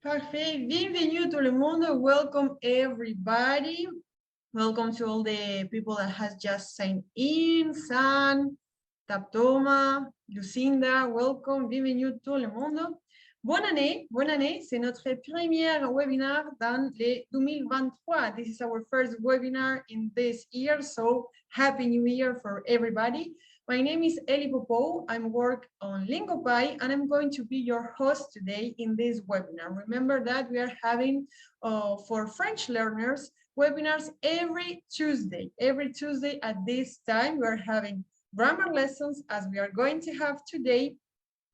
Parfait. Bienvenue tout le monde. Welcome everybody. Welcome to all the people that has just signed in. San, Taptoma, Lucinda, welcome. Bienvenue tout le monde. Bonne année. Bonne année. C'est notre premier webinar dans le 2023. This is our first webinar in this year. So happy new year for everybody. My name is Eli Popo. I work on Lingopie, and I'm going to be your host today in this webinar. Remember that we are having, for French learners, webinars every Tuesday. Every Tuesday at this time, we are having grammar lessons, as we are going to have today,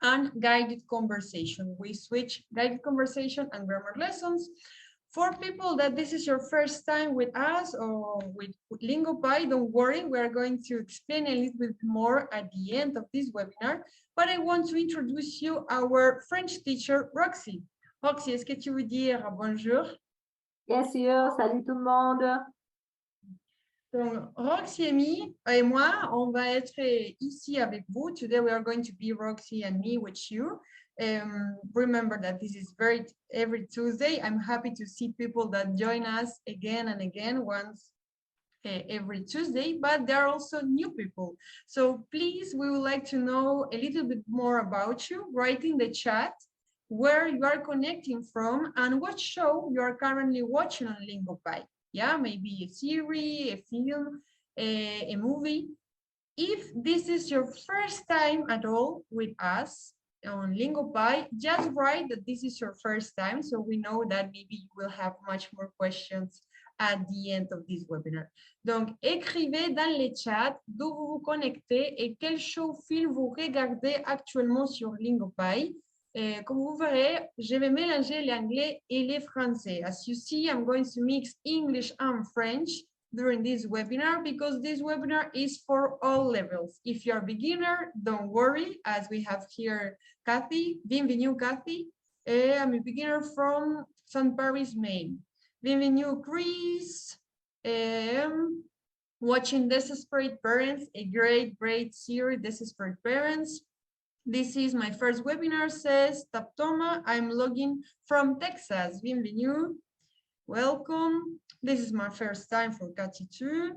and guided conversation. We switch guided conversation and grammar lessons. For people that this is your first time with us or with Lingopie, don't worry, we are going to explain a little bit more at the end of this webinar, but I want to introduce you our French teacher, Roxie. Roxie, est-ce que tu veux dire bonjour? Bien sûr, salut tout le monde. Donc, Roxie et moi, on va être ici avec vous. Today we are going to be Roxie and me with you. Remember that this is every Tuesday. I'm happy to see people that join us again and again once every Tuesday, but there are also new people. So please, we would like to know a little bit more about you. Write in the chat where you are connecting from and what show you are currently watching on Lingopie. Yeah, maybe a series, a film, a movie. If this is your first time at all with us on Lingopie, just write that this is your first time, so we know that maybe you will have much more questions at the end of this webinar. Donc, écrivez dans les chats d'où vous vous connectez et quel show film vous regardez actuellement sur Lingopie. Comme vous verrez, je vais mélanger l'anglais et le français. As you see, I'm going to mix English and French during this webinar because this webinar is for all levels. If you're a beginner, don't worry, as we have here Kathy. Bienvenue, Kathy. I'm a beginner from St. Paris, Maine. Bienvenue, Chris. Watching Desperate Parents, a great series, Desperate Parents. This is my first webinar, says Taptoma. I'm logging from Texas. Bienvenue. Welcome. This is my first time for Cathy too.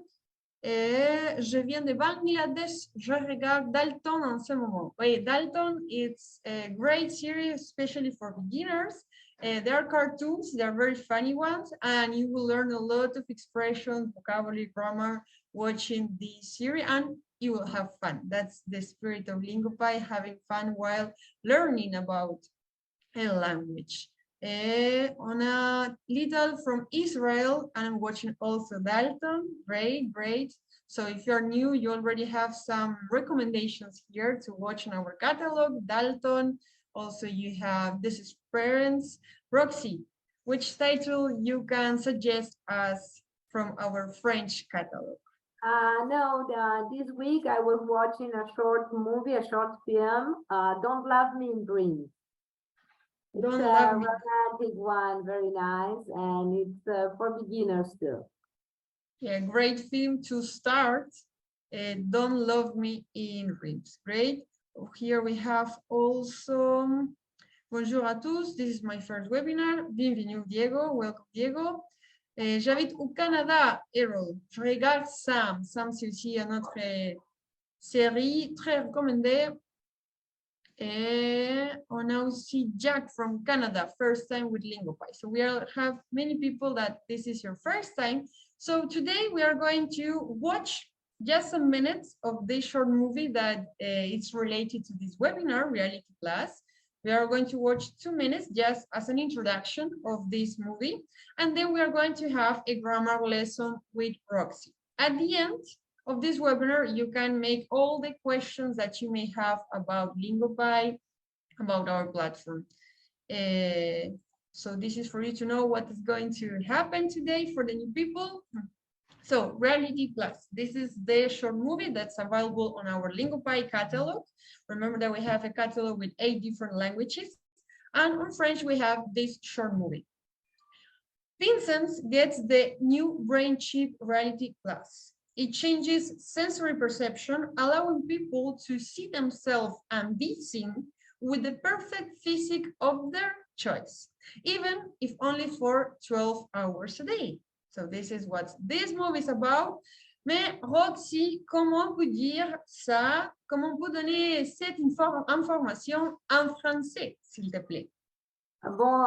Je viens de Bangladesh. Je regarde Dalton en ce moment. Wait, Dalton, it's a great series, especially for beginners. There are cartoons, they are very funny ones, and you will learn a lot of expressions, vocabulary, grammar, watching this series, and you will have fun. That's the spirit of Lingopie, having fun while learning about a language. On a little from Israel, and I'm watching also Dalton. Great. So if you're new, you already have some recommendations here to watch in our catalog. Dalton, also you have This is Parents. Roxie, which title you can suggest us from our French catalog? This week I was watching a short movie, a short film, Don't Love Me in Dreams. It's a romantic one, very nice, and it's for beginners too. Yeah, great film to start. Don't Love Me in Dreams. Great. Here we have also, bonjour à tous, this is my first webinar. Bienvenue Diego, welcome Diego. J'habite au Canada, Errol. Je regarde Sam. Sam, c'est aussi une autre série très recommandée. Et on a aussi Jack from Canada, first time with Lingopie. So we have many people that this is your first time. So today we are going to watch just some minutes of this short movie that is related to this webinar, Reality Class. We are going to watch 2 minutes just as an introduction of this movie. And then we are going to have a grammar lesson with Roxie. At the end of this webinar, you can make all the questions that you may have about Lingopie, about our platform. So this is for you to know what is going to happen today for the new people. So Reality Plus, this is the short movie that's available on our Lingopie catalog. Remember that we have a catalog with 8 different languages. And on French, we have this short movie. Vincent gets the new brain chip Reality Plus. It changes sensory perception, allowing people to see themselves and be seen with the perfect physique of their choice, even if only for 12 hours a day. So this is what this movie is about. Mais Roxy, comment on peut dire ça? Comment on peut donner cette information en français, s'il te plaît? Bon,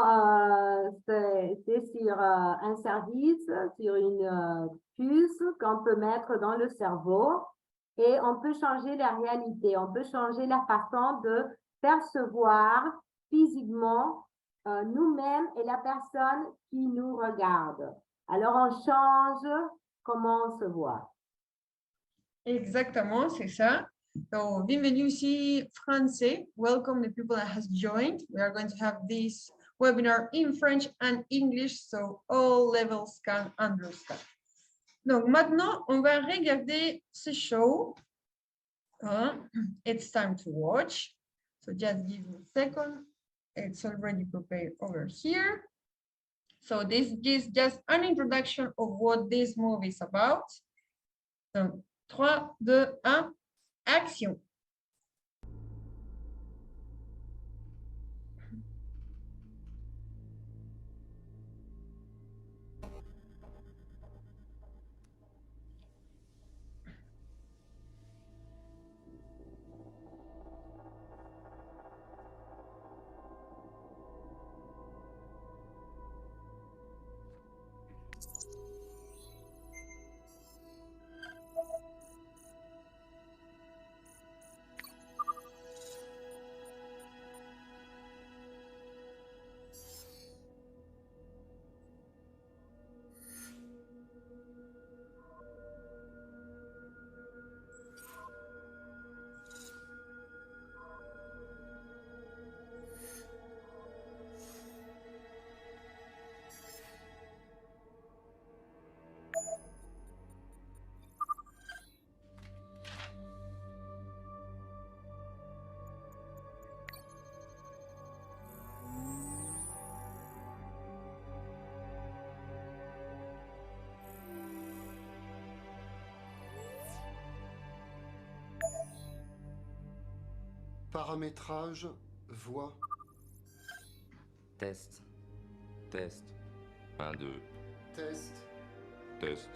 c'est sur un service, sur une puce qu'on peut mettre dans le cerveau et on peut changer la réalité, on peut changer la façon de percevoir physiquement nous-mêmes et la personne qui nous regarde. Alors, on change comment on se voit. Exactement, c'est ça. So, bienvenue ici, français. Welcome the people that has joined. We are going to have this webinar in French and English, so all levels can understand. Donc, maintenant, on va regarder ce show. It's time to watch. So, just give me a second. It's already prepared over here. So, this is just an introduction of what this movie is about. So, 3, 2, 1, action. Paramétrage, voix. Test. Test. 1, 2. Test. Test.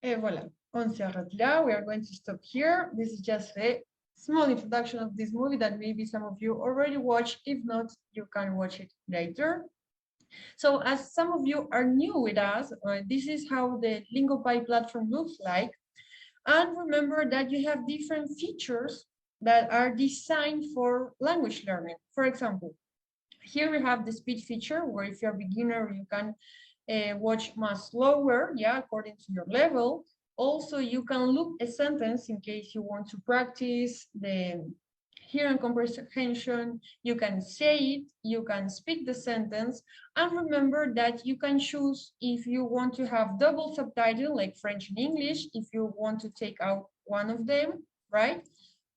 Et voilà, on s'arrête là. We are going to stop here. This is just a small introduction of this movie that maybe some of you already watched. If not, you can watch it later. So as some of you are new with us, this is how the Lingopie platform looks like. And remember that you have different features that are designed for language learning. For example, here we have the speed feature where if you're a beginner, you can watch much slower, yeah, according to your level. Also, you can loop a sentence in case you want to practice the hearing comprehension. You can say it, you can speak the sentence, and remember that you can choose if you want to have double subtitle, like French and English, if you want to take out one of them, right?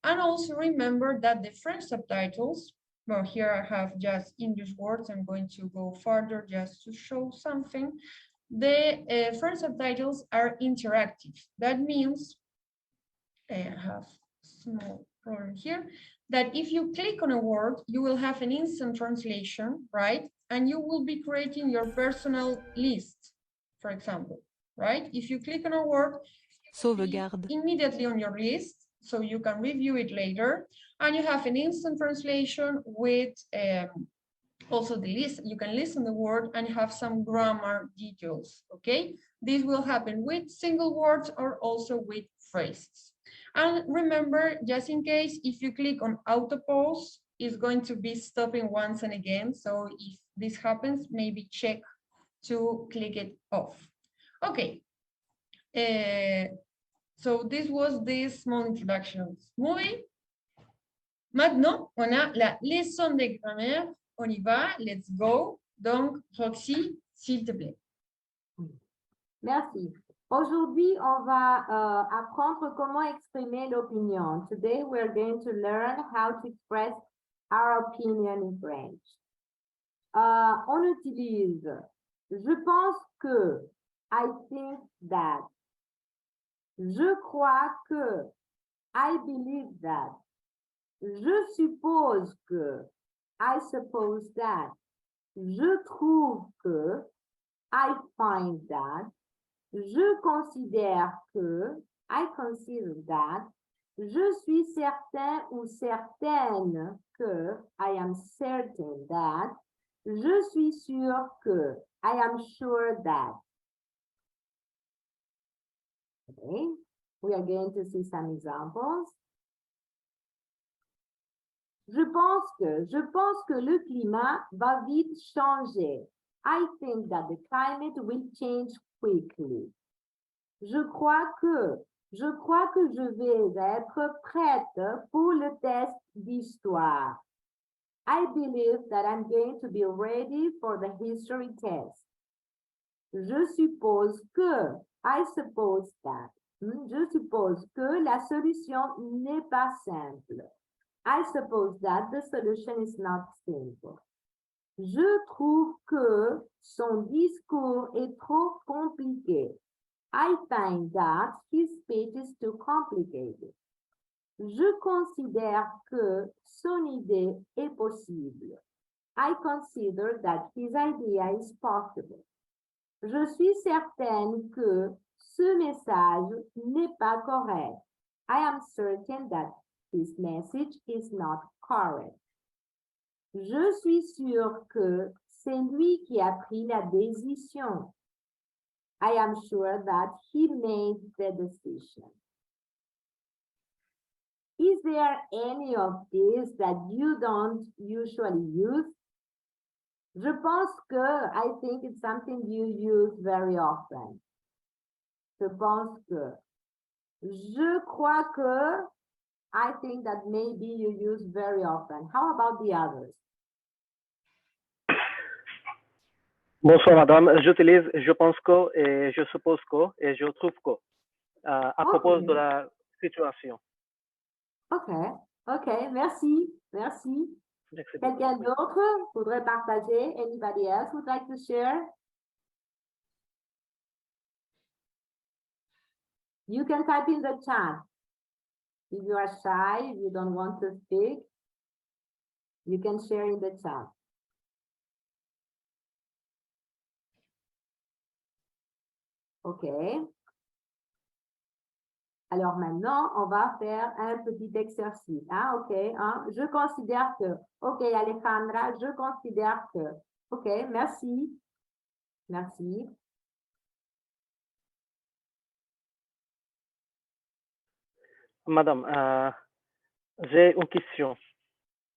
And also remember that the French subtitles, well, here I have just English words. I'm going to go further just to show something. The French subtitles are interactive. That means, I have a small problem here, that if you click on a word, you will have an instant translation, right? And you will be creating your personal list, for example, right? If you click on a word, Sauvegarde. immediately on your list, so you can review it later, and you have an instant translation with also the list. You can listen the word and have some grammar details, okay? This will happen with single words or also with phrases. And remember, just in case, if you click on auto pause, it's going to be stopping once and again. So if this happens, maybe check to click it off. Okay. So this was this small introduction of this movie. Maintenant, on a la leçon de grammaire. On y va, let's go. Donc, Roxy, s'il te plaît. Merci. Aujourd'hui, on va apprendre comment exprimer l'opinion. Today, we're going to learn how to express our opinion in French. On utilise je pense que, I think that. Je crois que, I believe that. Je suppose que, I suppose that. Je trouve que, I find that. Je considère que, I consider that. Je suis certain ou certaine que, I am certain that. Je suis sûr que, I am sure that. Okay, we are going to see some examples. Je pense que le climat va vite changer. I think that the climate will change quickly. Je crois que je vais être prête pour le test d'histoire. I believe that I'm going to be ready for the history test. Je suppose que, I suppose that. Je suppose que la solution n'est pas simple. I suppose that the solution is not simple. Je trouve que son discours est trop compliqué. I find that his speech is too complicated. Je considère que son idée est possible. I consider that his idea is possible. Je suis certaine que ce message n'est pas correct. I am certain that his message is not correct. Je suis sûre que c'est lui qui a pris la décision. I am sure that he made the decision. Is there any of these that you don't usually use? Je pense que, I think it's something you use very often. Je pense que. Je crois que, I think that maybe you use very often. How about the others? Bonsoir madame, j'utilise je pense que et je suppose que et je trouve que à propos de la situation. Ok, merci. Quelqu'un d'autre voudrait partager? Anybody else would like to share? You can type in the chat. If you are shy, if you don't want to speak, you can share in the chat. OK. Alors maintenant, on va faire un petit exercice. Ah, OK. Hein? Je considère que. OK, Alejandra, je considère que. OK, merci. Merci. Madame, j'ai une question.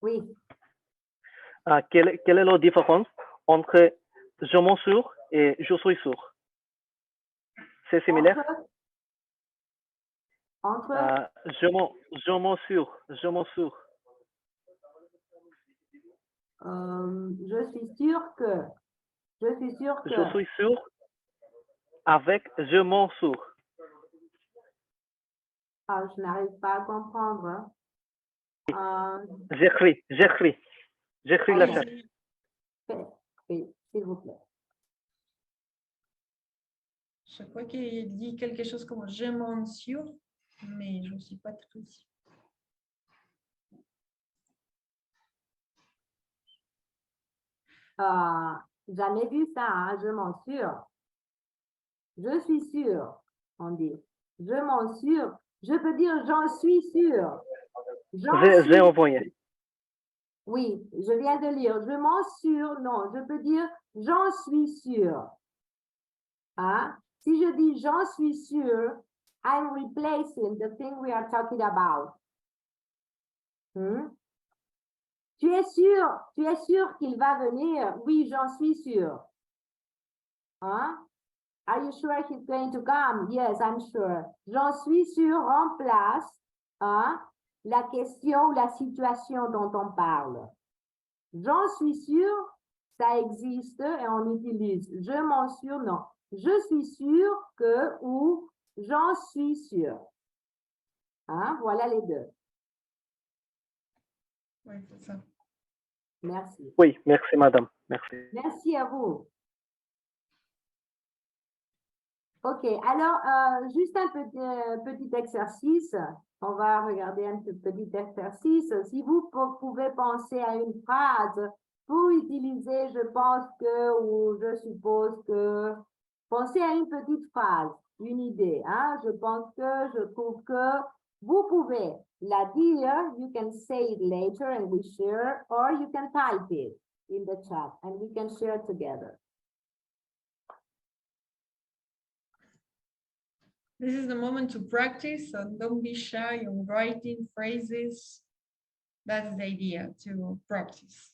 Oui. Quelle est la différence entre je m'en sûr et je suis sûr? C'est similaire? Entre je m'en sûr. je suis sûre que. Je suis sûr avec je m'en sûr. Ah, je n'arrive pas à comprendre. J'écris la chat. Oui, s'il vous plaît. Je crois qu'il dit quelque chose comme je m'en sûr, mais je ne suis pas très sûre. Jamais vu ça, hein, je m'en sûr. Je suis sûre, on dit. Je m'en sûr. Je peux dire j'en suis sûre. J'ai envoyé. Oui, je viens de lire. Je m'en sûr, non. Je peux dire j'en suis sûre. Hein? Si je dis j'en suis sûre, I'm replacing the thing we are talking about. Tu es sûr qu'il va venir? Oui, j'en suis sûre. Hein? Are you sure he's going to come? Yes, I'm sure. J'en suis sûre remplace la question ou la situation dont on parle. J'en suis sûre, ça existe et on utilise. Je m'en sûr, non. je suis sûr que ou j'en suis sûr. Hein? Voilà les deux. Oui, c'est ça. Merci. Oui, merci, madame. Merci. Merci à vous. OK, alors, juste un petit exercice. On va regarder un petit exercice. Si vous pouvez penser à une phrase pour utiliser je pense que ou je suppose que, pensez à une petite phrase, une idée. Hein? Je pense que, je trouve que, vous pouvez la dire. You can say it later and we share, or you can type it in the chat and we can share together. This is the moment to practice, so don't be shy on writing phrases. That's the idea, to practice.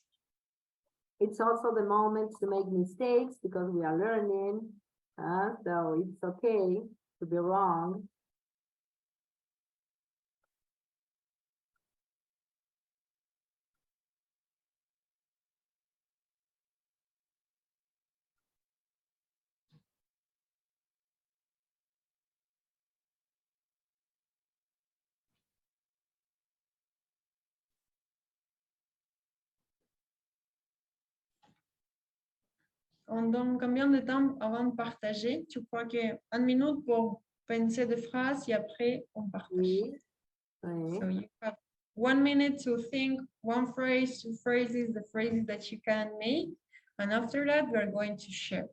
It's also the moment to make mistakes because we are learning. So it's okay to be wrong. On donne combien de temps avant de partager? Tu crois que 1 minute pour penser des phrases et après on partage? Oui. Oui. So you have 1 minute to think one phrase, two phrases, the phrases that you can make. And after that, we're going to share.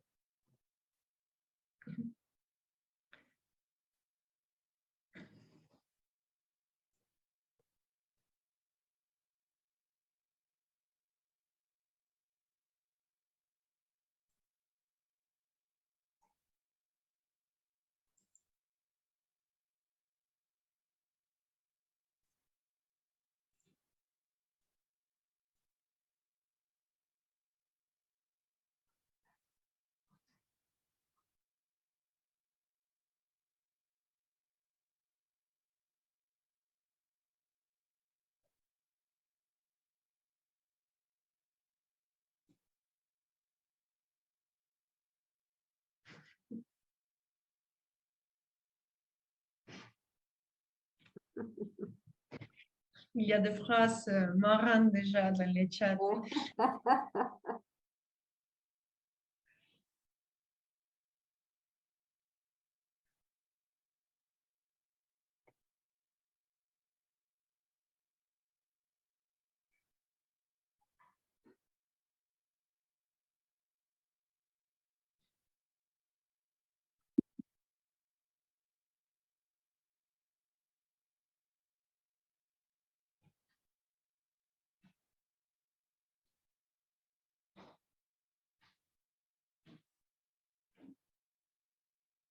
Il y a des phrases marrantes déjà dans les chats.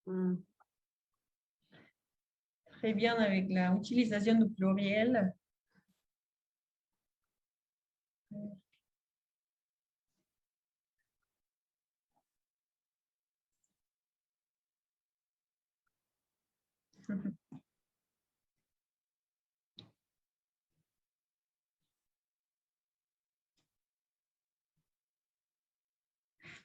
Mm. Très bien avec l'utilisation du pluriel.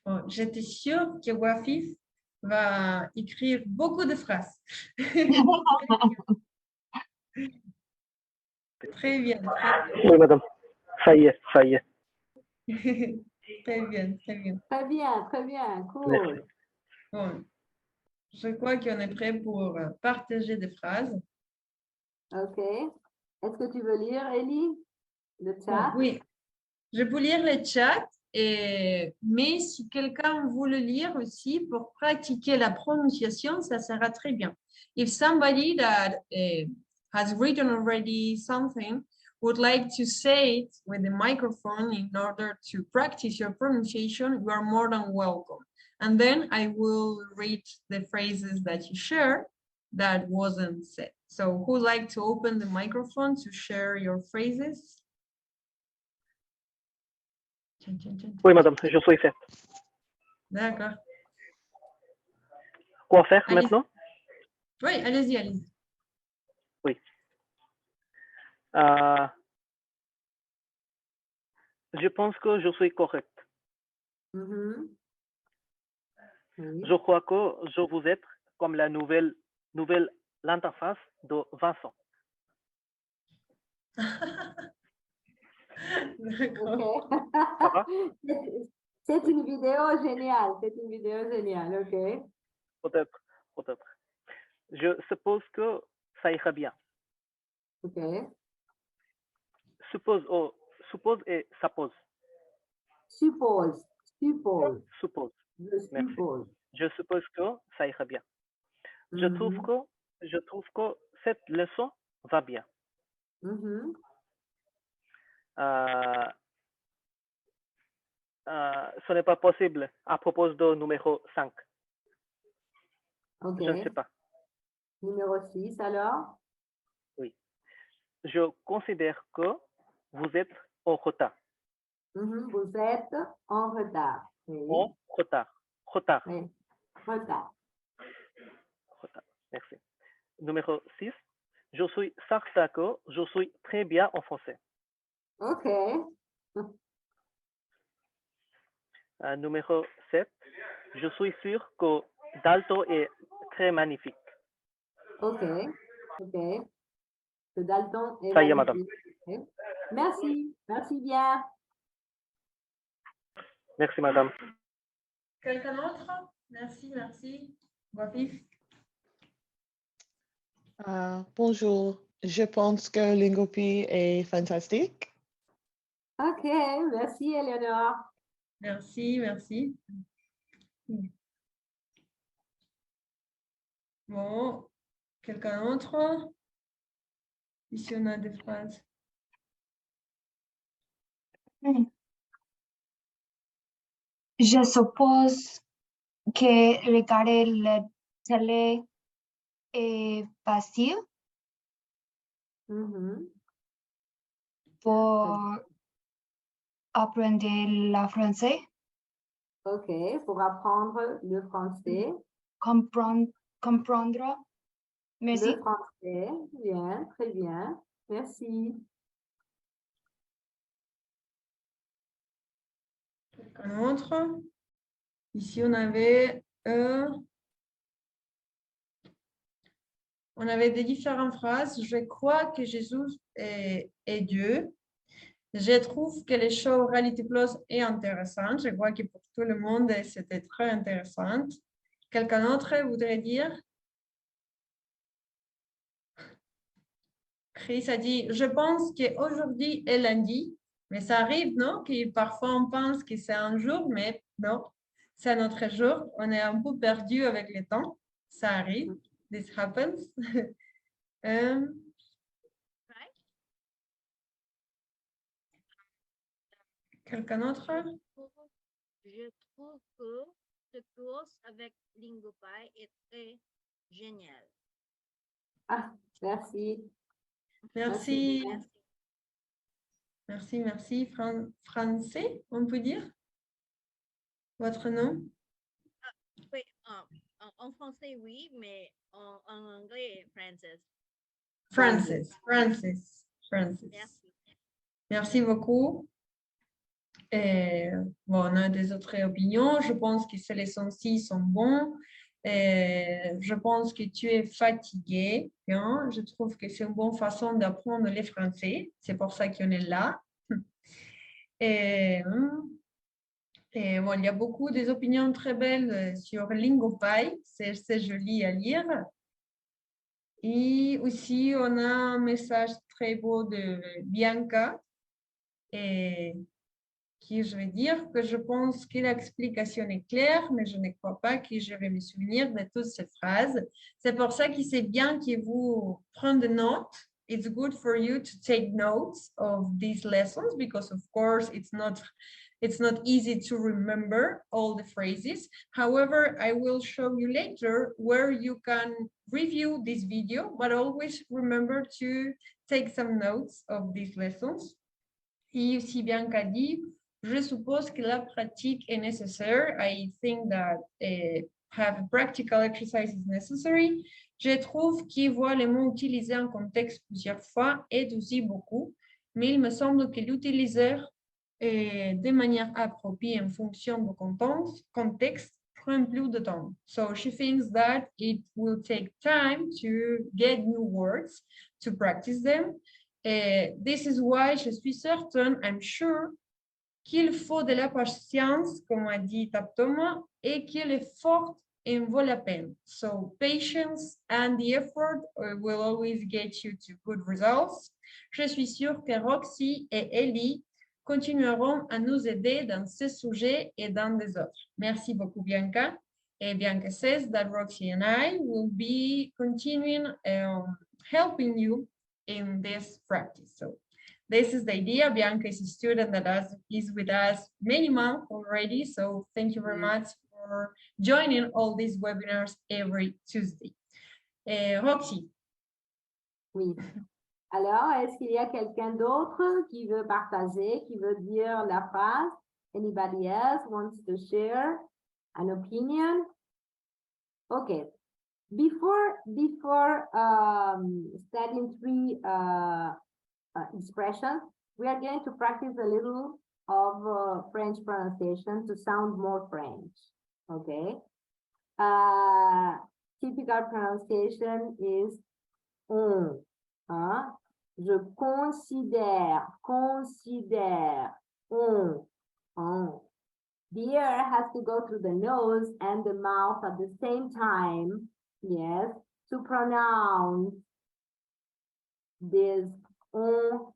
Bon, j'étais sûre que Wafif va écrire beaucoup de phrases. Très bien, Oui, madame. Ça y est, ça y est. très bien, très bien. Très bien, cool. Merci. Bon, je crois qu'on est prêt pour partager des phrases. OK. Est-ce que tu veux lire, Ellie, le Bon, chat? oui, je peux lire le chat, mais si quelqu'un veut le lire aussi pour pratiquer la prononciation, ça sera très bien. If somebody that has written already something would like to say it with the microphone in order to practice your pronunciation, you are more than welcome. And then I will read the phrases that you share that wasn't said. So who would like to open the microphone to share your phrases? Oui, madame, je suis fait. D'accord. Quoi faire Allez-y. maintenant? Oui, allez-y, allez-y. Oui. Je pense que je suis correct. Mhm. Oui. Je crois que je vous êtes comme la nouvelle l'interface de Vincent. D'accord. Ok. Ça va? C'est une vidéo géniale. C'est une vidéo géniale. Ok. Peut-être, peut-être. Je suppose que ça ira bien. Ok. Suppose et suppose. Suppose. Suppose. Suppose. Je Merci. suppose. Je suppose que ça ira bien. Je trouve que cette leçon va bien. Mhm. Ce n'est pas possible à propos de numéro 5. Ok. Je ne sais pas. Numéro 6, alors? Oui. Je considère que vous êtes en retard. Mhm. Vous êtes en retard. Oui. En retard. Retard. Oui. Retard. Retard. Merci. Numéro 6. Je suis certain que je suis très bien en français. Ok. Numéro 7. Je suis sûr que Dalto est très magnifique. Ok. Ok. Que Dalton est Ça y est, madame. magnifique. Ok. Merci. Merci bien. Merci, madame. Quelqu'un d'autre? Merci, merci. Wafif? Bonjour, je pense que Lingopie est fantastique. Ok. Merci, Eleonore. Merci, merci. Bon, quelqu'un d'autre? Ici, on a des phrases. Je suppose que regarder la télé est facile Mhm. pour apprendre le français. Ok. Pour apprendre le français. Comprendre. Merci. Le français. Bien. Très bien. Merci. Quelqu'un d'autre? Ici, on avait des différentes phrases. Je crois que Jésus est Dieu. Je trouve que le show Reality Plus est intéressant. Je crois que pour tout le monde, c'était très intéressant. Quelqu'un d'autre voudrait dire? Chris a dit, je pense qu'aujourd'hui est lundi, mais ça arrive, non? Que parfois on pense que c'est un jour, mais non, c'est un autre jour. On est un peu perdu avec le temps. Ça arrive. This happens. Quelqu'un d'autre? Je trouve que ce cours avec Lingopie est très génial. Ah, merci. Merci. Merci. Merci, merci. Français, on peut dire? Votre nom? Oui, en français, oui, mais en anglais, Francis. Francis. Merci. Merci beaucoup. Et, bon, on a des autres opinions. Je pense que ces leçons-ci sont bons. Et je pense que tu es fatigué. Hein? Je trouve que c'est une bonne façon d'apprendre les français. C'est pour ça qu'on est là. Et bon, il y a beaucoup des opinions très belles sur Lingopie. C'est joli à lire. Et aussi, on a un message très beau de Bianca. Et qui je vais dire que je pense que l'explication est claire, mais je ne crois pas que je vais me souvenir de toutes ces phrases. C'est pour ça que c'est bien que vous preniez des notes. It's good for you to take notes of these lessons because, of course, it's not easy to remember all the phrases. However, I will show you later where you can review this video, but always remember to take some notes of these lessons. Et aussi Bianca dit, je suppose que la pratique est nécessaire. I think that have practical exercise is necessary. Je trouve qu'il voit les mots utilisés en contexte plusieurs fois aide aussi beaucoup, mais il me semble que l'utiliser de manière appropriée en fonction du contexte prend plus de temps. So she thinks that it will take time to get new words, to practice them. This is why je suis certaine, I'm sure, qu'il faut de la patience, comme a dit Thomas, et que l'effort en vaut la peine. So patience and the effort will always get you to good results. Je suis sûre que Roxie et Ellie continueront à nous aider dans ce sujet et dans des autres. Merci beaucoup, Bianca. And Bianca says that Roxie and I will be continuing helping you in this practice. So this is the idea. Bianca is a student that is with us many months already. So thank you very much for joining all these webinars every Tuesday. Roxie. Oui. Alors, est-ce qu'il y a quelqu'un d'autre qui veut partager, qui veut dire la phrase? Anybody else wants to share an opinion? Okay. Before studying three expressions, we are going to practice a little of French pronunciation to sound more French. Okay. Typical pronunciation is on. Je considère, on. The air has to go through the nose and the mouth at the same time, yes, to pronounce this on,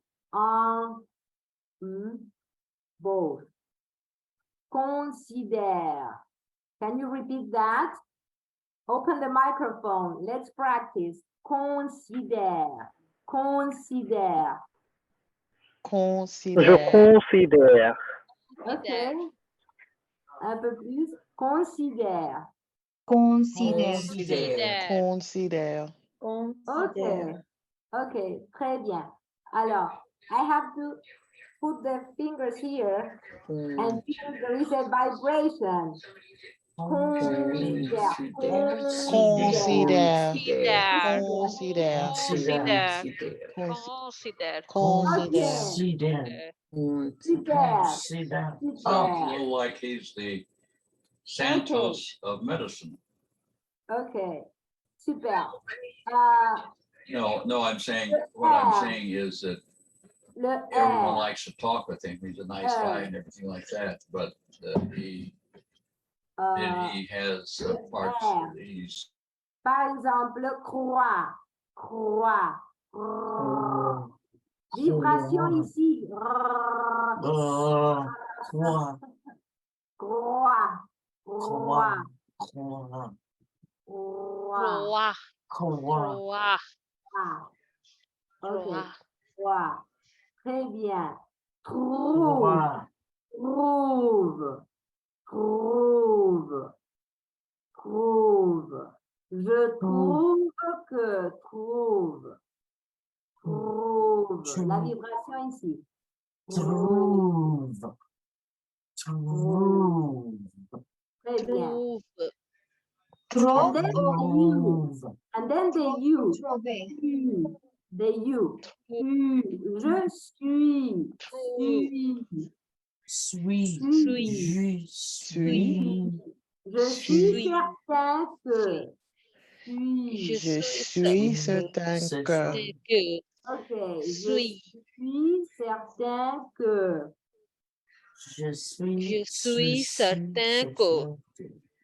both. Considère. Can you repeat that? Open the microphone. Let's practice. Considère. Considère. Je considère. Ok. Un peu plus. Considère. Considère. Okay. Okay. Très bien. Alors, I have to put the fingers here and feel there is a vibration. Considère. Considère. Super. Like he's the Santos of medicine. Okay. Super. No, I'm saying, what I'm saying is that everyone likes to talk with him. He's a nice guy and everything like that, but he has parts that he's. Par exemple, croix. Vibration ici. Très bien. Trouve. Je trouve que trouve. La vibration ici. Trouve. Très bien. And then the you. The you. Je suis. Je suis certain que. Je suis certain que. Ok. Je suis certain que. Je suis certain que.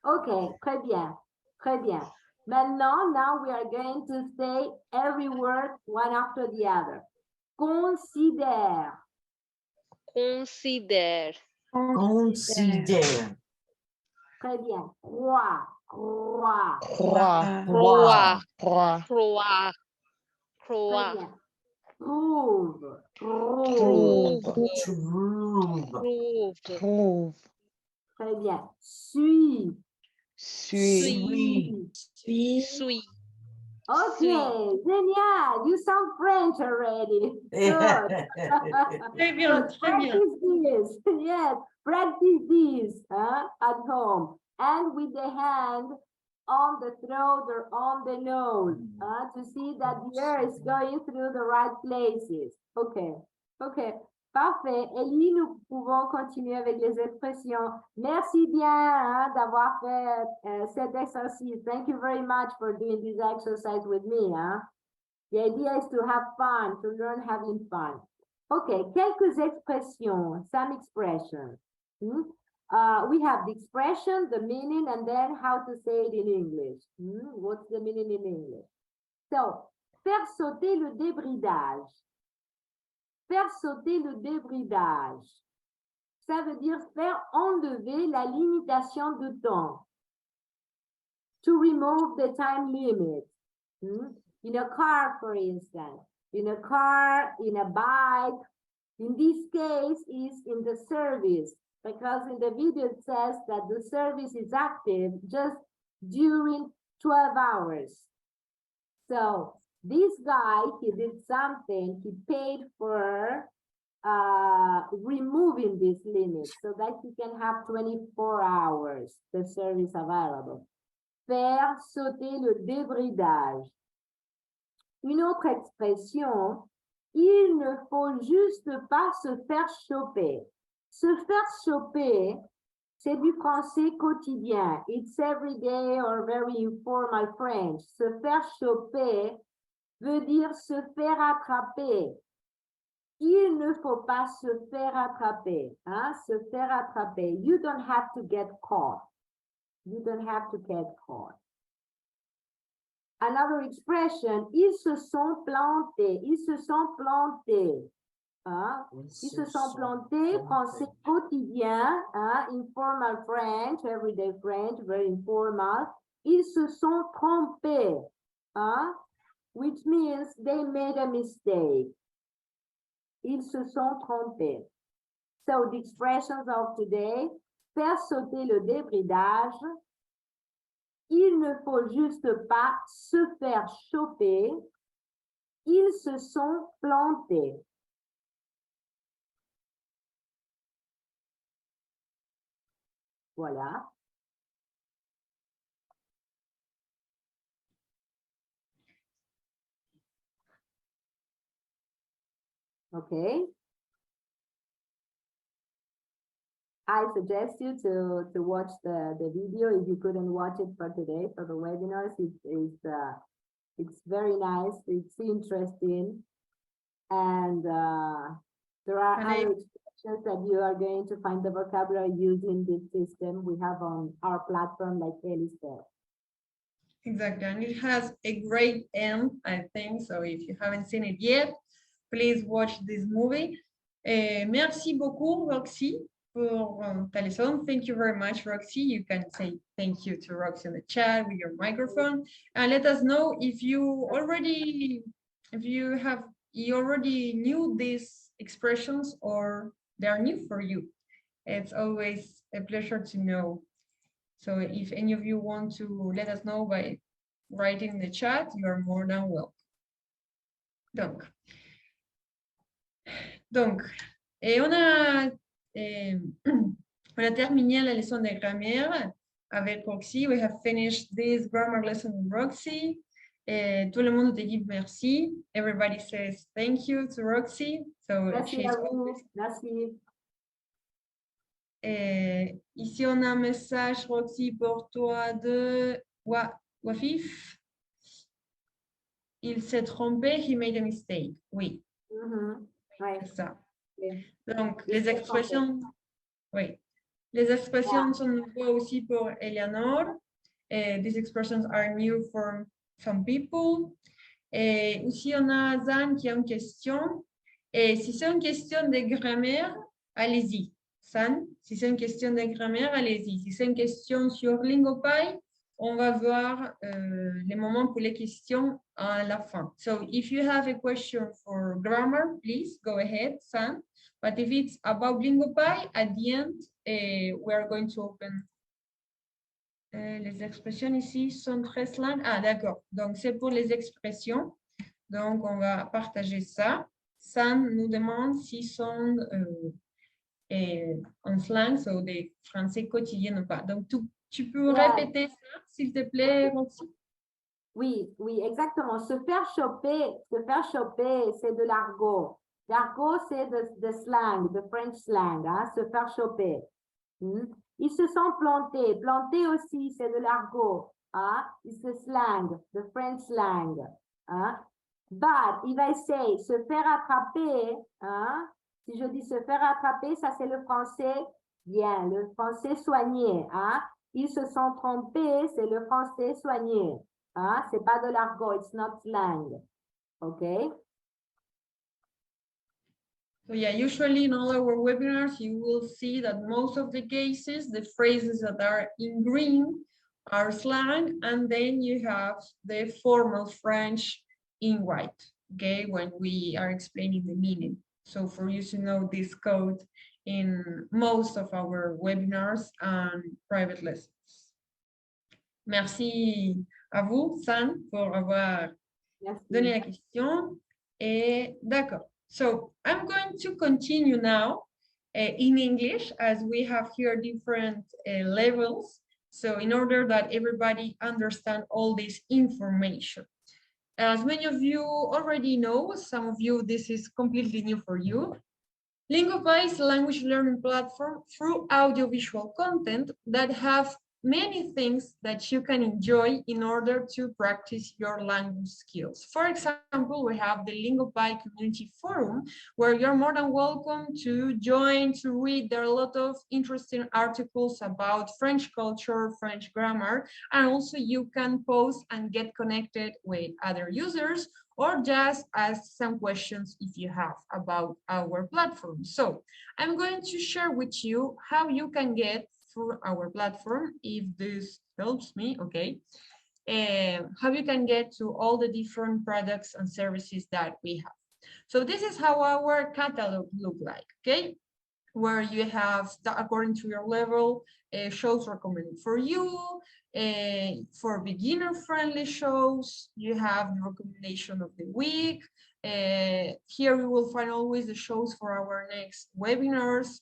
Ok, très bien. Très bien. Now we are going to say every word one after the other. Considère. Très bien. Croix. Très bien. Trouve. Très bien. Suis. Okay, génial. You sound French already. Good. Très bien, très bien. Practice this. Yes, practice this at home. And with the hand on the throat or on the nose to see that the air is going through the right places. Okay. Parfait. Ellie, nous pouvons continuer avec les expressions. Merci bien hein, d'avoir fait cet exercice. Thank you very much for doing this exercise with me. Hein. The idea is to have fun, to learn having fun. Okay, quelques expressions, some expressions. We have the expression, the meaning, and then how to say it in English. What's the meaning in English? So, faire sauter le débridage. Faire sauter le débridage. Ça veut dire faire enlever la limitation de temps. To remove the time limit. In a car, for instance. In a car, in a bike. In this case, is in the service. Because in the video it says that the service is active just during 12 hours. So, this guy, he did something, he paid for removing this limit so that he can have 24 hours, the service available. Faire sauter le débridage. Une autre expression, il ne faut juste pas se faire choper. Se faire choper, c'est du français quotidien. It's everyday or very informal French. Se faire choper veut dire se faire attraper. Il ne faut pas se faire attraper. Hein? Se faire attraper. You don't have to get caught. You don't have to get caught. Another expression, ils se sont plantés. Ils se sont plantés. Hein? Ils se sont plantés, français quotidien, hein? Informal French, everyday French, very informal. Ils se sont trompés. Hein? Which means they made a mistake. Ils se sont trompés. So the expressions of today, faire sauter le débridage, il ne faut juste pas se faire choper, ils se sont plantés. Voilà. Okay. I suggest you to watch the video if you couldn't watch it for today for the webinars. It's very nice. It's interesting, and there are other expressions that you are going to find the vocabulary using this system we have on our platform, like Ellie said. Exactly, and it has a great end, I think. So if you haven't seen it yet, please watch this movie. Merci beaucoup, Roxie, for ta leçon. Thank you very much, Roxie. You can say thank you to Roxie in the chat with your microphone, and let us know if you already knew these expressions or they are new for you. It's always a pleasure to know. So if any of you want to let us know by writing in the chat, you are more than welcome. Donc, on a terminé la leçon de grammaire avec Roxie. We have finished this grammar lesson with Roxie. Tout le monde te dit merci. Everybody says thank you to Roxie. So Merci à vous. Merci. Ici, on a un message, Roxie, pour toi de Wafif. Il s'est trompé, he made a mistake. Oui. Ouais. C'est ça. Oui. Donc, les expressions, oui. Les expressions sont nouvelles aussi pour Eleanor. These expressions are new for some people. Et aussi, on a Zan qui a une question. Et si c'est une question de grammaire, allez-y. San, si c'est une question de grammaire, allez-y. Si c'est une question sur Lingopie, on va voir les moments pour les questions à la fin. So if you have a question for grammar, please go ahead, San. But if it's about Lingopie, at the end, we are going to open. Les expressions ici sont très langues. Ah, d'accord. Donc, c'est pour les expressions. Donc, on va partager ça. San nous demande si sont en slang, so des français quotidiens ou pas. Donc, tu peux répéter ça, s'il te plaît, Roxie? Oui, oui, exactement. Se faire choper, c'est de l'argot. L'argot, c'est de slang, de French slang, hein, se faire choper. Ils se sont plantés. Planter aussi, c'est de l'argot. Hein? Ils se slang, de French slang. Hein? But, if I say se faire attraper, hein? Si je dis se faire attraper, ça c'est le français bien, le français soigné. Hein? Ils se sont trompés, c'est le français soigné. Hein? C'est pas de l'argot, it's not slang. Okay? So yeah, usually in all our webinars, you will see that most of the cases, the phrases that are in green are slang, and then you have the formal French in white, okay, when we are explaining the meaning. So for you to know this code in most of our webinars and private lessons. Merci à vous, San, pour avoir donné la question. Et d'accord. So I'm going to continue now in English, as we have here different levels. So in order that everybody understand all this information. As many of you already know, some of you, this is completely new for you. Lingopie is a language learning platform through audiovisual content that have many things that you can enjoy in order to practice your language skills. For example, we have the Lingopie community forum, where you're more than welcome to join, to read. There are a lot of interesting articles about French culture, French grammar, and also you can post and get connected with other users, or just ask some questions if you have about our platform. So I'm going to share with you how you can get through our platform, if this helps me, okay, how you can get to all the different products and services that we have. So this is how our catalog look like, okay, where you have, according to your level, shows recommended for you. For beginner-friendly shows, you have the recommendation of the week. Here you will find always the shows for our next webinars,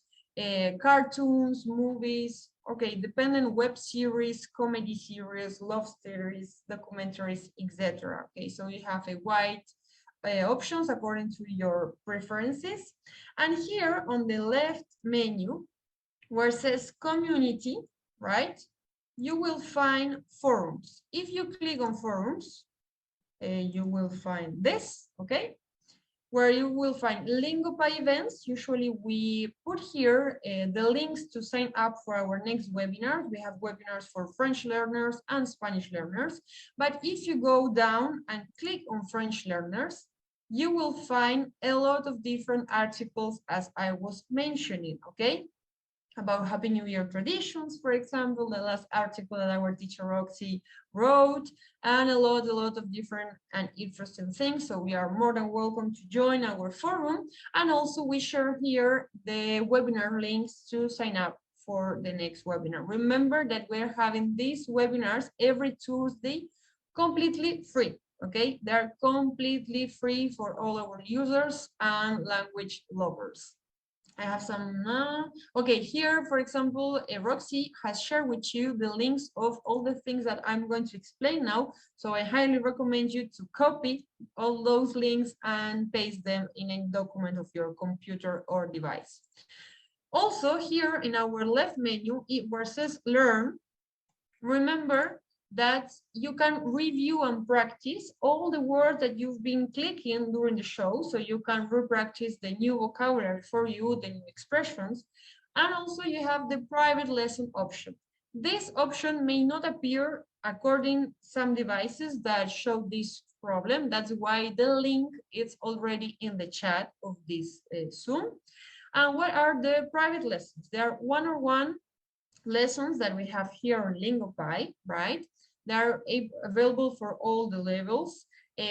cartoons, movies, okay, dependent web series, comedy series, love stories, documentaries, etc. Okay, so you have a wide options according to your preferences. And here on the left menu, where it says community, right, you will find forums. If you click on forums, you will find this, okay, where you will find Lingopie events. Usually we put here the links to sign up for our next webinars. We have webinars for French learners and Spanish learners. But if you go down and click on French learners, you will find a lot of different articles, as I was mentioning, okay? About Happy New Year traditions, for example, the last article that our teacher Roxie wrote, and a lot of different and interesting things. So we are more than welcome to join our forum. And also we share here the webinar links to sign up for the next webinar. Remember that we're having these webinars every Tuesday, completely free. Okay, they're completely free for all our users and language lovers. I have some, okay, here, for example, Roxie has shared with you the links of all the things that I'm going to explain now. So I highly recommend you to copy all those links and paste them in a document of your computer or device. Also here in our left menu, where it says learn, remember that you can review and practice all the words that you've been clicking during the show. So you can re-practice the new vocabulary for you, the new expressions. And also you have the private lesson option. This option may not appear according some devices that show this problem. That's why the link is already in the chat of this Zoom. And what are the private lessons? They are one-on-one lessons that we have here on Lingopie, right? They're available for all the levels,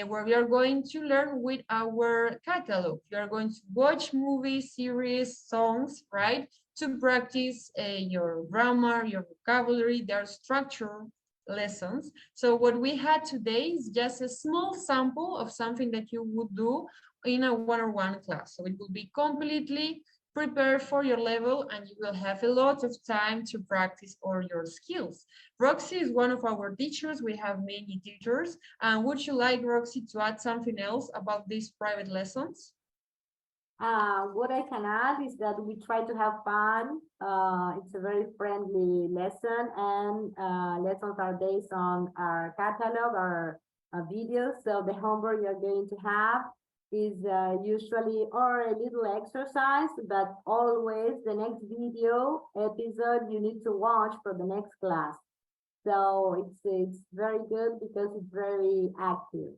where we are going to learn with our catalog. You are going to watch movies, series, songs, right? To practice your grammar, your vocabulary, their structure lessons. So what we had today is just a small sample of something that you would do in a one-on-one class. So it will be completely prepare for your level, and you will have a lot of time to practice all your skills. Roxie is one of our teachers. We have many teachers. Would you like, Roxie, to add something else about these private lessons? What I can add is that we try to have fun. It's a very friendly lesson, and lessons are based on our catalog, our videos. So the homework you're going to have is usually or a little exercise, but always the next video episode you need to watch for the next class. So it's very good because it's very active.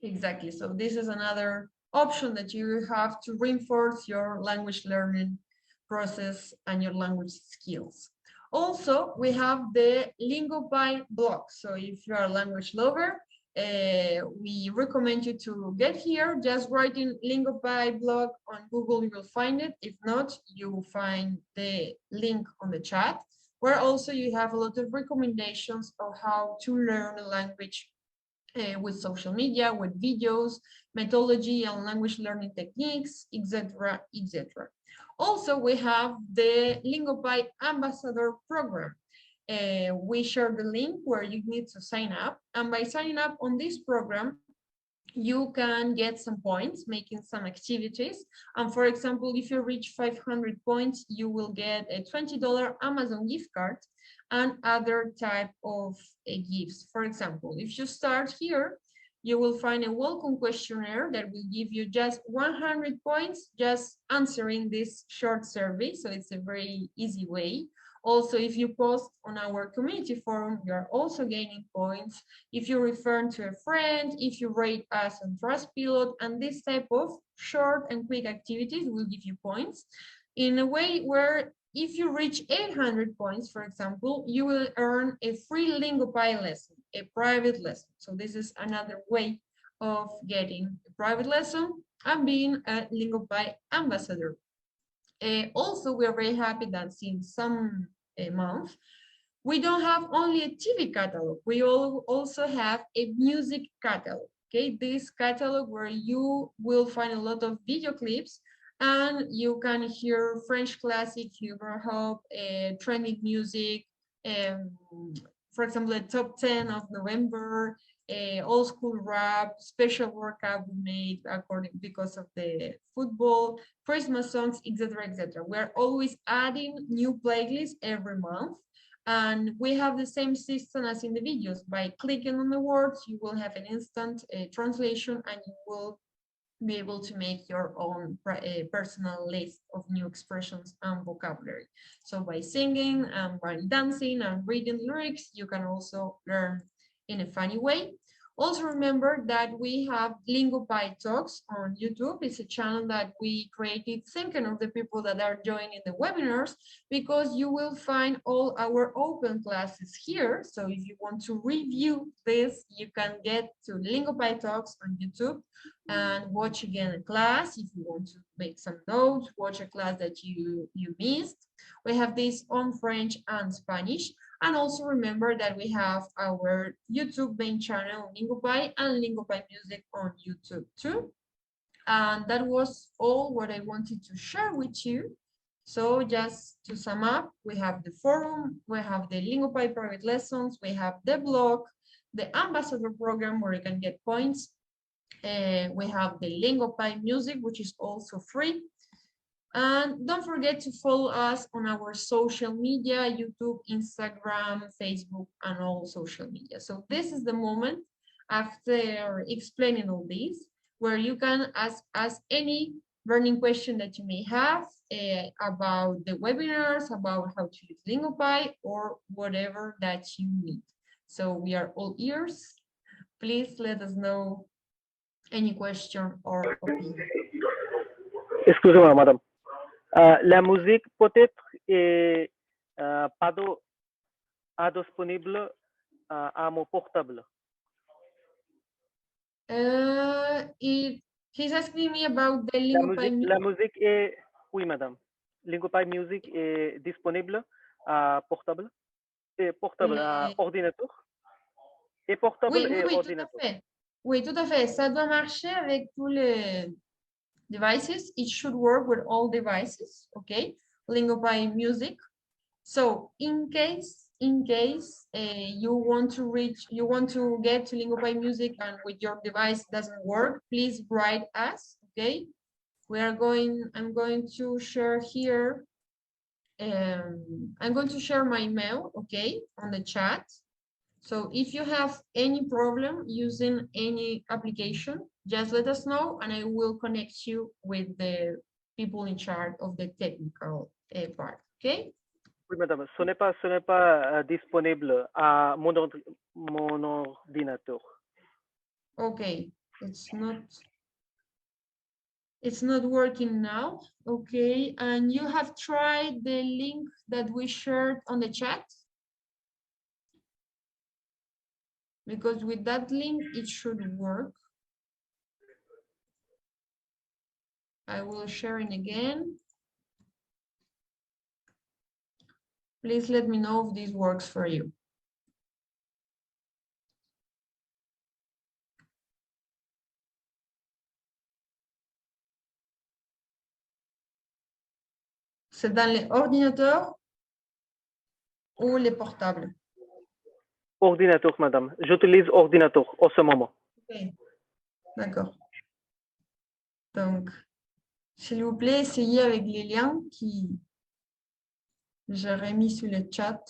Exactly. So this is another option that you have to reinforce your language learning process and your language skills. Also, we have the Lingopie blog. So if you are a language lover, we recommend you to get here. Just write in Lingopie blog on Google, you will find it. If not, you will find the link on the chat, where also you have a lot of recommendations of how to learn a language with social media, with videos, methodology and language learning techniques, etc., etc. Also, we have the Lingopie Ambassador Program. We share the link where you need to sign up. And by signing up on this program, you can get some points making some activities. And for example, if you reach 500 points, you will get a $20 Amazon gift card and other type of gifts. For example, if you start here, you will find a welcome questionnaire that will give you just 100 points just answering this short survey. So it's a very easy way. Also, if you post on our community forum, you are also gaining points. If you refer to a friend, if you rate us on Trustpilot, and this type of short and quick activities will give you points in a way where if you reach 800 points, for example, you will earn a free Lingopie lesson, a private lesson. So this is another way of getting a private lesson and being a Lingopie ambassador. Also, we are very happy that since some month, we don't have only a TV catalog, we also have a music catalog. Okay, this catalog where you will find a lot of video clips and you can hear French classic, hip hop, trending music, for example, the top 10 of November, old school rap, special workout we made because of the football, Christmas songs, etc., etc. We're always adding new playlists every month, and we have the same system as in the videos. By clicking on the words, you will have an instant translation, and you will be able to make your own personal list of new expressions and vocabulary. So by singing and by dancing and reading lyrics, you can also learn in a funny way. Also remember that we have Lingopie Talks on YouTube. It's a channel that we created thinking of the people that are joining the webinars, because you will find all our open classes here. So if you want to review this, you can get to Lingopie Talks on YouTube and watch again a class. If you want to make some notes, watch a class that you missed. We have this on French and Spanish. And also remember that we have our YouTube main channel, Lingopie, and Lingopie Music on YouTube too. And that was all what I wanted to share with you. So just to sum up, we have the forum, we have the Lingopie private lessons, we have the blog, the ambassador program where you can get points. We have the Lingopie Music, which is also free. And don't forget to follow us on our social media, YouTube, Instagram, Facebook, and all social media. So this is the moment after explaining all these, where you can ask us any burning question that you may have about the webinars, about how to use Lingopie, or whatever that you need. So we are all ears. Please let us know any question or opinion. Excusez-moi, madame. La musique peut-être est pas disponible à mon portable. He's asking me about the Lingopie music. La musique est, oui madame, Lingopie Music est disponible à portable, à ordinateur, et portable oui, et oui, ordinateur. Tout à fait. Oui, tout à fait. Ça doit marcher avec tous les devices. It should work with all devices. Okay, Lingopie Music. So in case you want to get to Lingopie Music and with your device doesn't work, please write us. Okay, I'm going to share here. I'm going to share my email, okay, on the chat. So if you have any problem using any application, just let us know and I will connect you with the people in charge of the technical part, okay? Oui, madame, ce n'est pas disponible à mon ordinateur. Okay, it's not working now, okay? And you have tried the link that we shared on the chat? Because with that link, it should work. I will share it again. Please let me know if this works for you. C'est dans les ordinateurs ou les portables? Ordinateur, madame. J'utilise ordinateur en ce moment. Okay. D'accord. Donc, s'il vous plaît, essayez avec les liens qui j'aurais mis sur le chat.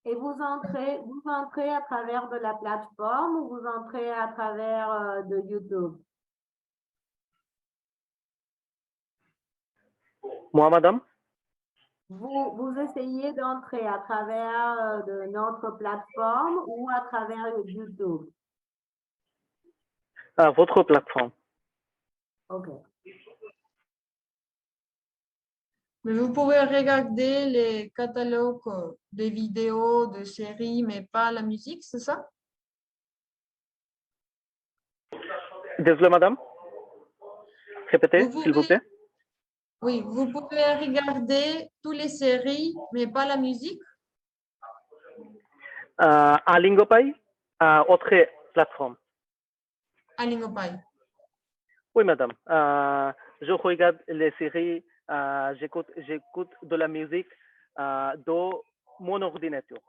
Et vous entrez à travers de la plateforme ou vous entrez à travers de YouTube? Moi, madame? Vous essayez d'entrer à travers de notre plateforme ou à travers YouTube? Votre plateforme. OK. Mais vous pouvez regarder les catalogues des vidéos, de séries, mais pas la musique, c'est ça? Désolé, madame. Répétez, s'il vous plaît. Oui, vous pouvez regarder toutes les séries, mais pas la musique? À Lingopie, à autre plateforme. À Lingopie. Oui, madame. Je regarde les séries, j'écoute de la musique dans mon ordinateur.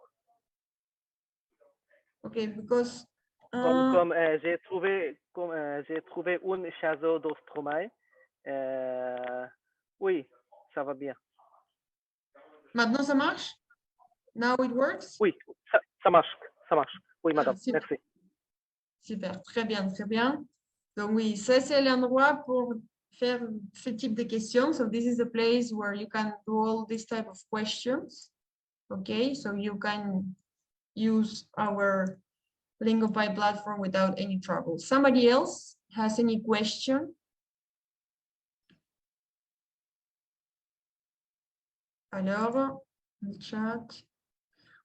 OK, because... Comme j'ai trouvé une chaise d'Ostromae. Oui, ça va bien. Maintenant, ça marche? Now it works? Oui, ça marche. Oui, madame, Super. merci. Super, très bien, très bien. Donc oui, ça c'est l'endroit pour faire ce type de questions. So this is the place where you can do all this type of questions. Okay, so you can use our Lingopie platform without any trouble. Somebody else has any question? Alors, le chat.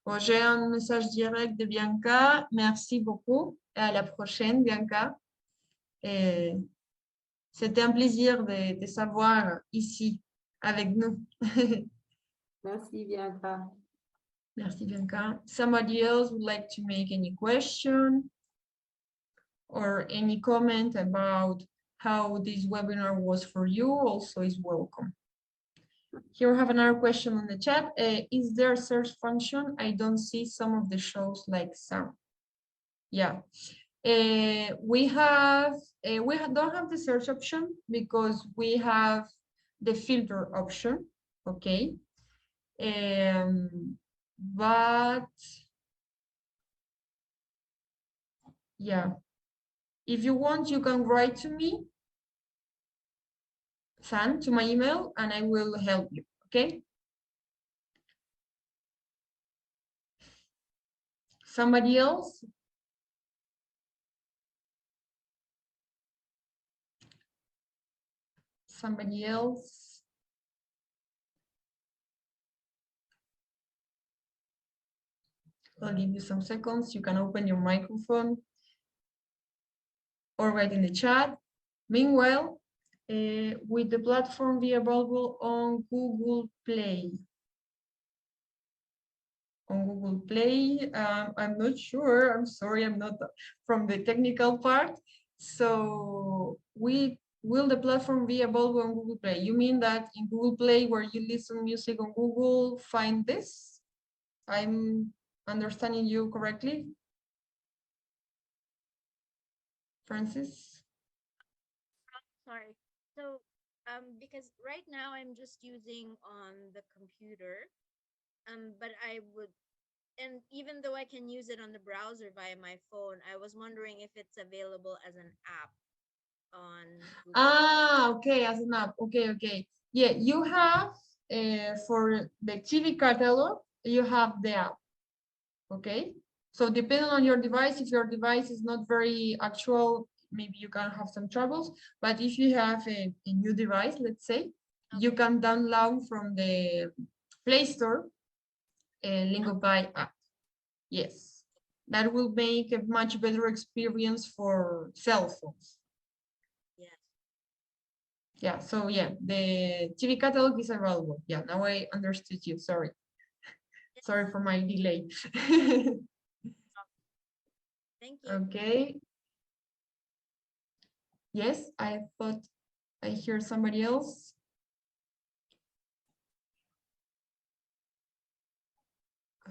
Bon, j'ai un message direct de Bianca. Merci beaucoup et à la prochaine, Bianca. Et c'était un plaisir de savoir ici avec nous. Merci, Bianca. Merci, Bianca. Somebody else would like to make any question or any comment about how this webinar was for you also is welcome. Here we have another question on the chat. Is there a search function? I don't see some of the shows like some. Yeah. We don't have the search option because we have the filter option, okay? But yeah, if you want, you can write to me, San, to my email, and I will help you, okay? Somebody else? Somebody else? I'll give you some seconds. You can open your microphone or write in the chat. Meanwhile, with the platform be available on Google Play. On Google Play, I'm not sure. I'm sorry, I'm not from the technical part. So will the platform be available on Google Play? You mean that in Google Play, where you listen music on Google, find this? I'm understanding you correctly? Francis? Sorry. So, because right now I'm just using on the computer, but I would, and even though I can use it on the browser via my phone, I was wondering if it's available as an app on Google. Okay, as an app. Okay. Yeah, you have for the TV catalog, you have the app. Okay. So depending on your device, if your device is not very actual, maybe you can have some troubles. But if you have a new device, let's say, you can download from the Play Store a Lingopie app. Yes, that will make a much better experience for cell phones. Yes. Yeah, so yeah, the TV catalog is available. Yeah, now I understood you. Sorry. Sorry for my delay. Thank you. Okay. Yes, I thought I hear somebody else.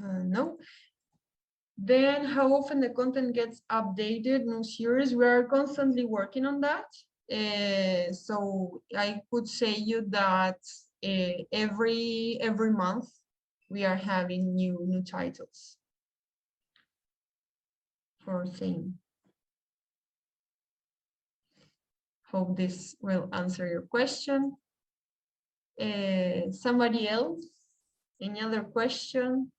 No. Then how often the content gets updated, new series? We are constantly working on that. So I could say you that every month we are having new titles for thing. Hope this will answer your question. Somebody else? Any other question?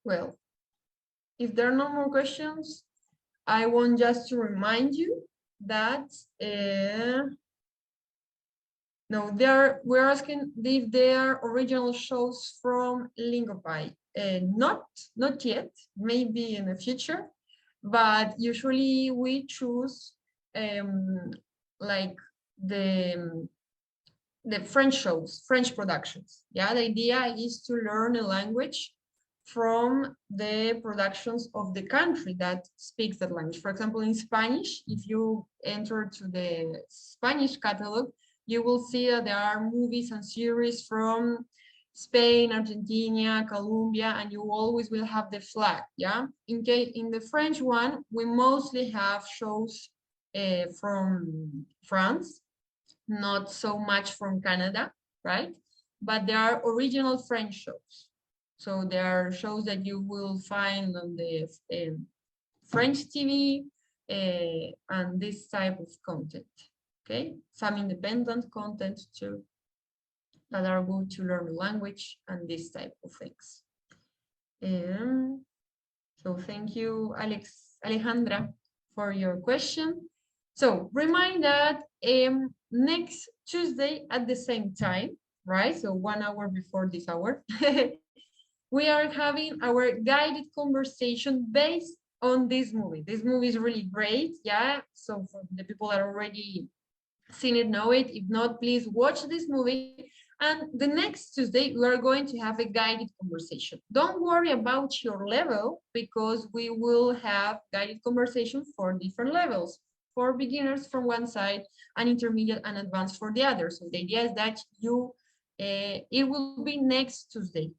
Well, if there are no more questions, I want just to remind you that no, we're asking if there are original shows from Lingopie. Not yet, maybe in the future, but usually we choose like the French shows, French productions. Yeah, the idea is to learn a language from the productions of the country that speaks that language. For example, in Spanish, if you enter to the Spanish catalog, you will see that there are movies and series from Spain, Argentina, Colombia, and you always will have the flag, yeah? In the French one, we mostly have shows from France, not so much from Canada, right? But there are original French shows. So there are shows that you will find on the French TV and this type of content, okay? Some independent content too that are good to learn the language and this type of things. So thank you, Alejandra, for your question. So remind that next Tuesday at the same time, right? So 1 hour before this hour, we are having our guided conversation based on this movie. This movie is really great, yeah? So for the people that already seen it, know it. If not, please watch this movie. And the next Tuesday, we are going to have a guided conversation. Don't worry about your level because we will have guided conversation for different levels. For beginners from one side and intermediate and advanced for the other. So the idea is that it will be next Tuesday.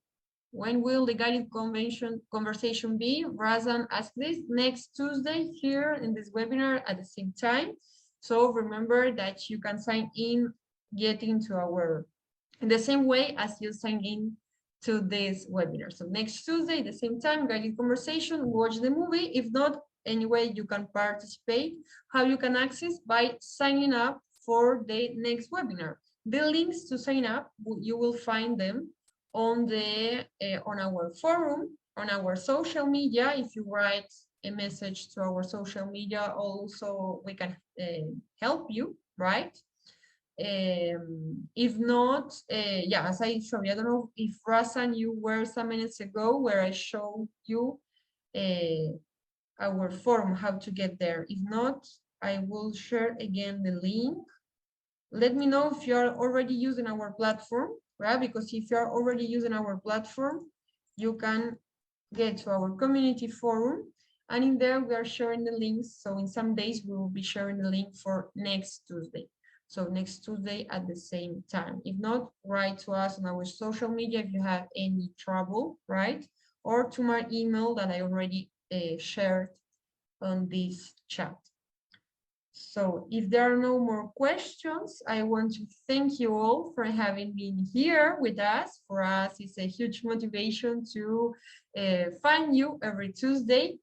When will the guided conversation be? Razan asked this next Tuesday here in this webinar at the same time. So remember that you can sign in, get into our, in the same way as you sign in to this webinar. So next Tuesday, the same time, guided conversation, watch the movie. If not, anyway, you can participate. How you can access? By signing up for the next webinar. The links to sign up, you will find them on our forum, on our social media. If you write a message to our social media, also we can help you, right? If not, yeah, as I showed you, I don't know if Razan, you were some minutes ago where I showed you our forum, how to get there. If not, I will share again the link. Let me know if you're already using our platform, right? Because if you're already using our platform, you can get to our community forum. And in there, we are sharing the links. So in some days, we will be sharing the link for next Tuesday. So next Tuesday at the same time. If not, write to us on our social media if you have any trouble, right? Or to my email that I already shared on this chat. So if there are no more questions, I want to thank you all for having been here with us. For us, it's a huge motivation to find you every Tuesday.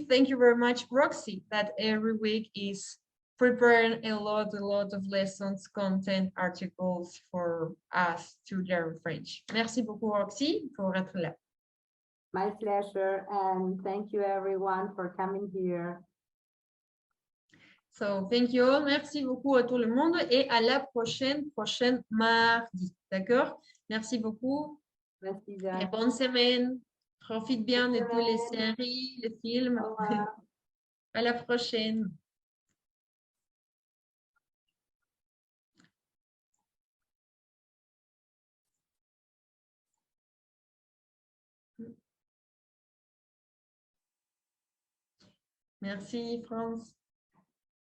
Thank you very much, Roxie, that every week is preparing a lot of lessons, content, articles for us to learn French. Merci beaucoup, Roxie, pour être là. My pleasure, and thank you everyone for coming here. So, thank you all. Merci beaucoup à tout le monde et à la prochaine mardi. D'accord? Merci beaucoup. Merci, Et bonne semaine. Profite bien de toutes les semaine. séries, les films. Au revoir. À la prochaine. Merci, France.